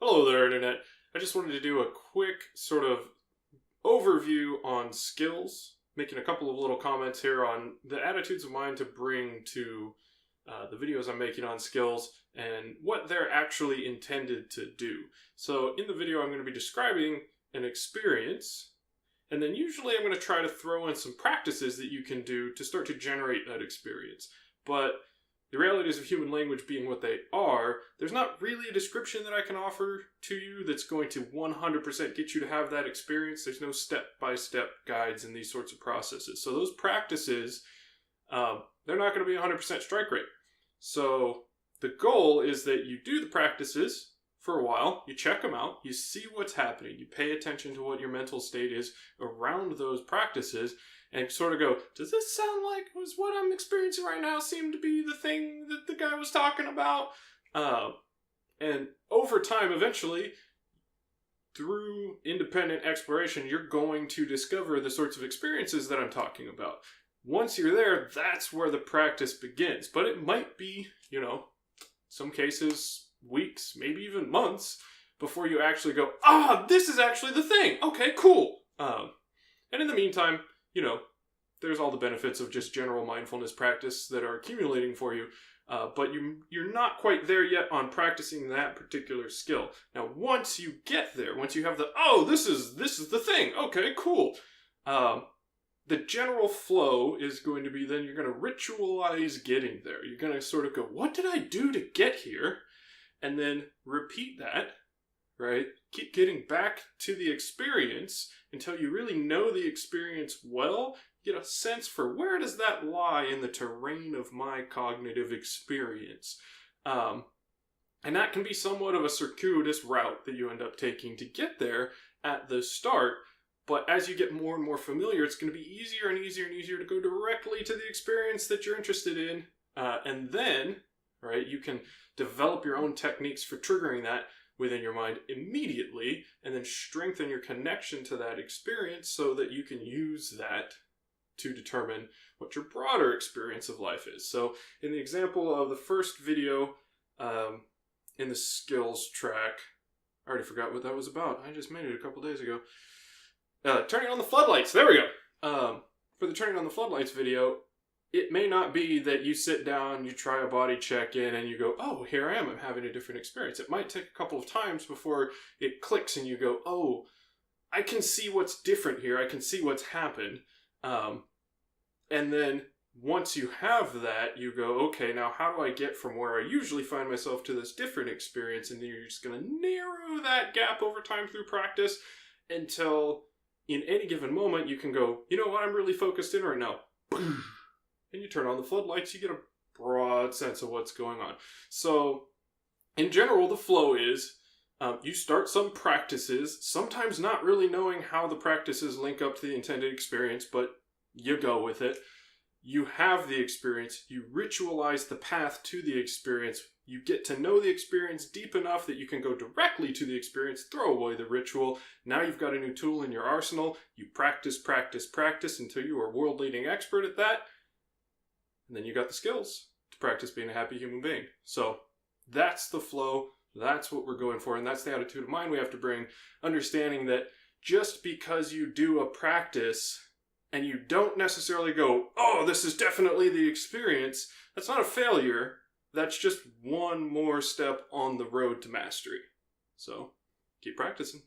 Hello there, Internet. I just wanted to do a quick sort of overview on skills, making a couple of little comments here on the attitudes of mind to bring to the videos I'm making on skills and what they're actually intended to do. So in the video, I'm going to be describing an experience, and then usually I'm going to try to throw in some practices that you can do to start to generate that experience. But the realities of human language being what they are, there's not really a description that I can offer to you that's going to 100% get you to have that experience. There's no step-by-step guides in these sorts of processes. So those practices, they're not going to be 100% strike rate. So the goal is that you do the practices for a while, you check them out, you see what's happening, you pay attention to what your mental state is around those practices, and sort of go, does this sound like was what I'm experiencing right now seem to be the thing that the guy was talking about? And over time, eventually, through independent exploration, you're going to discover the sorts of experiences that I'm talking about. Once you're there, that's where the practice begins. But it might be, some cases, weeks, maybe even months, before you actually go, this is actually the thing. Okay, cool. And in the meantime, there's all the benefits of just general mindfulness practice that are accumulating for you, but you're not quite there yet on practicing that particular skill. Now, once you get there, once you have this is the thing, okay, cool. The general flow is going to be then you're going to ritualize getting there. You're going to sort of go, what did I do to get here? And then repeat that, right? Keep getting back to the experience until you really know the experience well, get a sense for where does that lie in the terrain of my cognitive experience. And that can be somewhat of a circuitous route that you end up taking to get there at the start. But as you get more and more familiar, it's going to be easier and easier and easier to go directly to the experience that you're interested in. And then, right, you can develop your own techniques for triggering that within your mind immediately, and then strengthen your connection to that experience so that you can use that to determine what your broader experience of life is. So in the example of the first video in the skills track, I already forgot what that was about. I just made it a couple days ago. Turning on the floodlights. There we go. For the turning on the floodlights video, it may not be that you sit down, you try a body check in, and you go, oh, here I am, I'm having a different experience. It might take a couple of times before it clicks and you go, oh, I can see what's different here. I can see what's happened. And then once you have that, you go, okay, now how do I get from where I usually find myself to this different experience? And then you're just going to narrow that gap over time through practice until in any given moment you can go, you know what, I'm really focused in right now. Boom. And you turn on the floodlights, you get a broad sense of what's going on. So, in general, the flow is you start some practices, sometimes not really knowing how the practices link up to the intended experience, but you go with it. You have the experience, you ritualize the path to the experience, you get to know the experience deep enough that you can go directly to the experience, throw away the ritual. Now you've got a new tool in your arsenal. You practice, practice, practice until you are a world-leading expert at that. And then you got the skills to practice being a happy human being. So that's the flow. That's what we're going for. And that's the attitude of mind we have to bring. Understanding that just because you do a practice and you don't necessarily go, oh, this is definitely the experience, that's not a failure. That's just one more step on the road to mastery. So keep practicing.